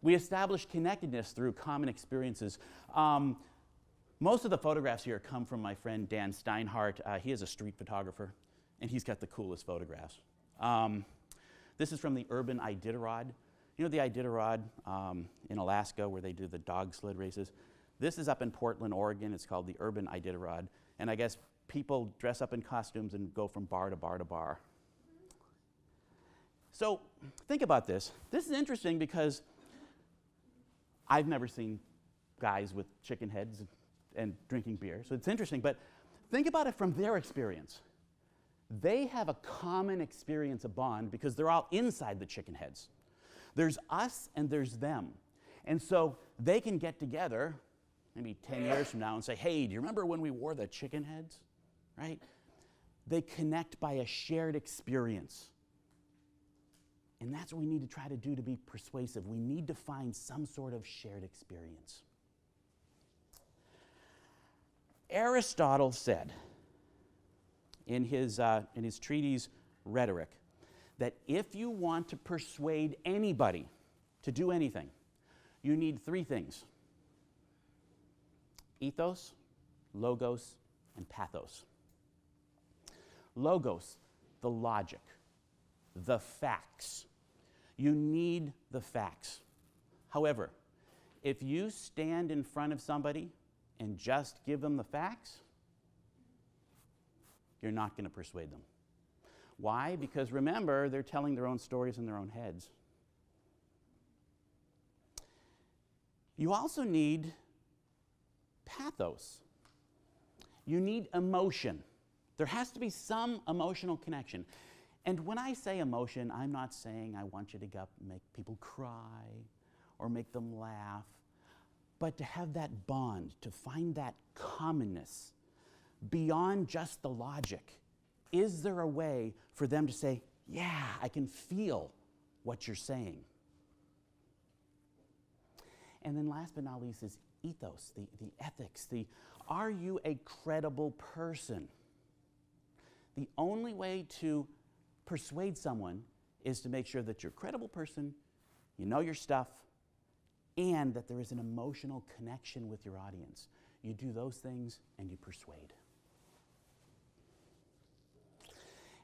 We establish connectedness through common experiences. Most of the photographs here come from my friend Dan Steinhardt. He is a street photographer, and he's got the coolest photographs. This is from the urban Iditarod. You know the Iditarod in Alaska where they do the dog sled races? This is up in Portland, Oregon. It's called the urban Iditarod. And I guess people dress up in costumes and go from bar to bar to bar. So think about this. This is interesting because I've never seen guys with chicken heads and drinking beer, so it's interesting, but think about it from their experience. They have a common experience, a bond, because they're all inside the chicken heads. There's us and there's them. And so they can get together maybe 10 years from now and say, hey, do you remember when we wore the chicken heads? Right? They connect by a shared experience. And that's what we need to try to do to be persuasive. We need to find some sort of shared experience. Aristotle said in his treatise Rhetoric that if you want to persuade anybody to do anything, you need three things: ethos, logos, and pathos. Logos, the logic, the facts. You need the facts. However, if you stand in front of somebody and just give them the facts, you're not going to persuade them. Why? Because remember, they're telling their own stories in their own heads. You also need pathos. You need emotion. There has to be some emotional connection. And when I say emotion, I'm not saying I want you to go up and make people cry or make them laugh, but to have that bond, to find that commonness beyond just the logic. Is there a way for them to say, yeah, I can feel what you're saying? And then last but not least is ethos, the ethics, are you a credible person? The only way to persuade someone is to make sure that you're a credible person, you know your stuff, and that there is an emotional connection with your audience. You do those things and you persuade.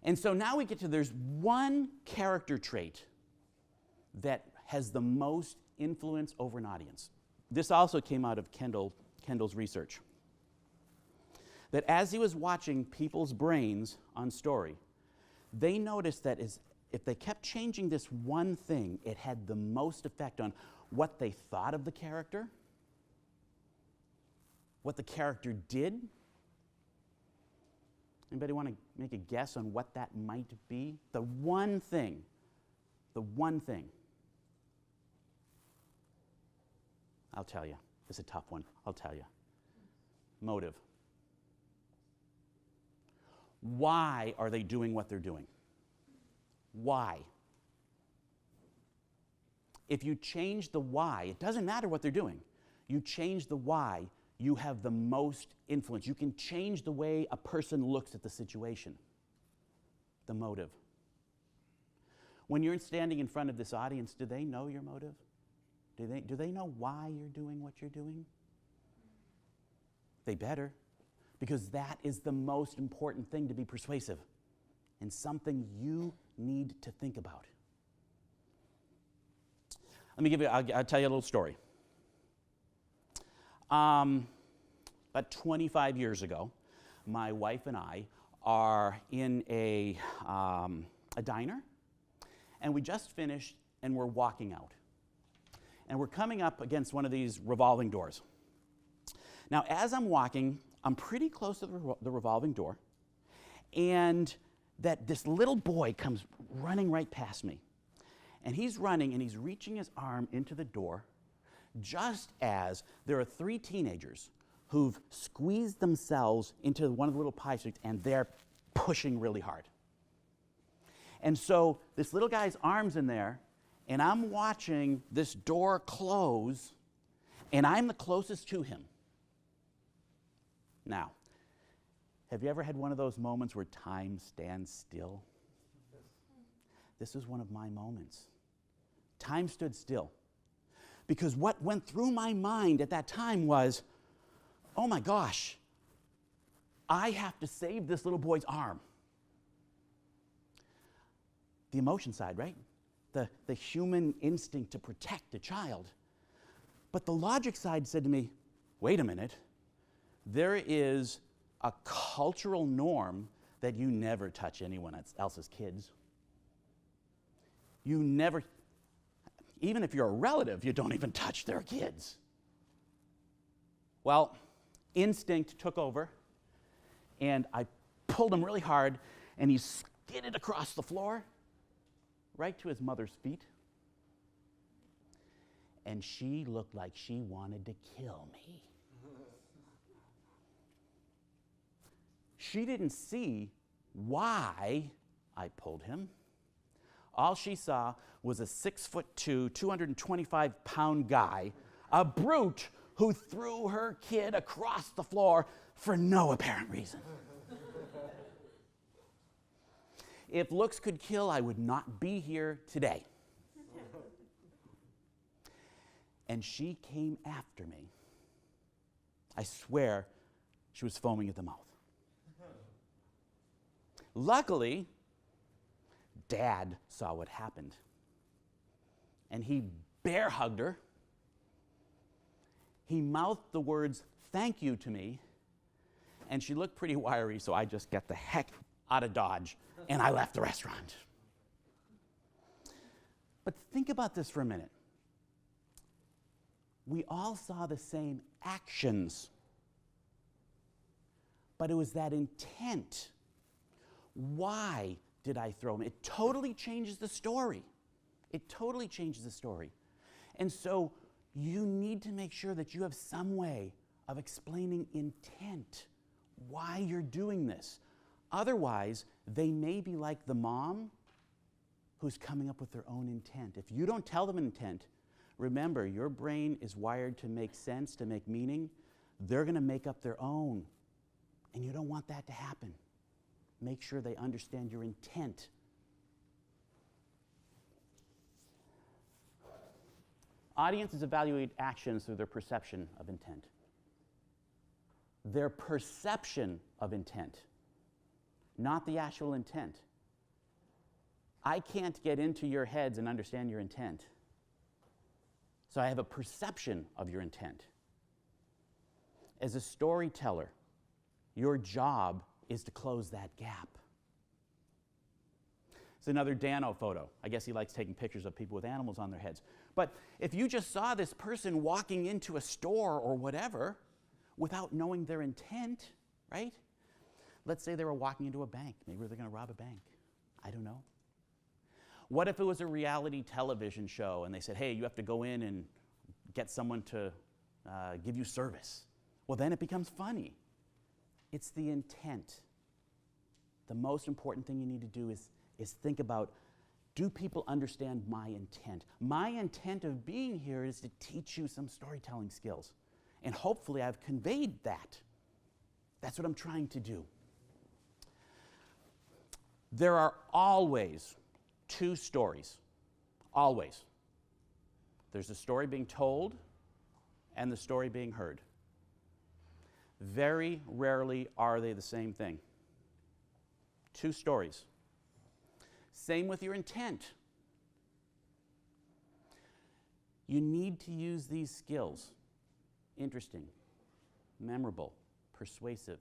And so now we get to, there's one character trait that has the most influence over an audience. This also came out of Kendall's research. That as he was watching people's brains on story, they noticed that if they kept changing this one thing, it had the most effect on what they thought of the character, what the character did. Anybody want to make a guess on what that might be? The one thing. The one thing. I'll tell you. It's a tough one. I'll tell you. Motive. Why are they doing what they're doing? Why? If you change the why, it doesn't matter what they're doing. You change the why, you have the most influence. You can change the way a person looks at the situation. The motive. When you're standing in front of this audience, do they know your motive? Do they know why you're doing what you're doing? They better, because that is the most important thing to be persuasive and something you need to think about. Let me give you, I'll tell you a little story. About 25 years ago, my wife and I are in a diner, and we just finished, and we're walking out. And we're coming up against one of these revolving doors. Now, as I'm walking, I'm pretty close to the revolving door, and this little boy comes running right past me. And he's running, and he's reaching his arm into the door, just as there are three teenagers who've squeezed themselves into one of the little pie sticks, and they're pushing really hard. And so this little guy's arm's in there, and I'm watching this door close, and I'm the closest to him. Now, have you ever had one of those moments where time stands still? This was one of my moments. Time stood still. because what went through my mind at that time was, oh my gosh, I have to save this little boy's arm. The emotion side, right? The human instinct to protect a child. But the logic side said to me, wait a minute, there is a cultural norm that you never touch anyone else's kids. You never, even if you're a relative, you don't even touch their kids. Well, instinct took over, and I pulled him really hard, and he skidded across the floor, right to his mother's feet. And she looked like she wanted to kill me. She didn't see why I pulled him. All she saw was a 6'2", 225-pound guy, a brute who threw her kid across the floor for no apparent reason. If looks could kill, I would not be here today. And she came after me. I swear she was foaming at the mouth. Luckily, Dad saw what happened, and he bear hugged her. He mouthed the words, "Thank you," to me, and she looked pretty wiry, so I just got the heck out of Dodge, and I left the restaurant. But think about this for a minute. We all saw the same actions, but it was that intent. Why did I throw him? It totally changes the story. It totally changes the story. And so you need to make sure that you have some way of explaining intent, why you're doing this. Otherwise, they may be like the mom who's coming up with their own intent. If you don't tell them intent, remember, your brain is wired to make sense, to make meaning. They're going to make up their own, and you don't want that to happen. Make sure they understand your intent. Audiences evaluate actions through their perception of intent. Their perception of intent, not the actual intent. I can't get into your heads and understand your intent. So I have a perception of your intent. As a storyteller, your job is to close that gap. It's another Dano photo. I guess he likes taking pictures of people with animals on their heads. But if you just saw this person walking into a store or whatever without knowing their intent, right? Let's say they were walking into a bank. Maybe they're going to rob a bank. I don't know. What if it was a reality television show and they said, hey, you have to go in and get someone to give you service? Well, then it becomes funny. It's the intent. The most important thing you need to do is think about, do people understand my intent? My intent of being here is to teach you some storytelling skills. And hopefully I've conveyed that. That's what I'm trying to do. There are always two stories. Always. There's the story being told and the story being heard. Very rarely are they the same thing. Two stories. Same with your intent. You need to use these skills. Interesting, memorable, persuasive,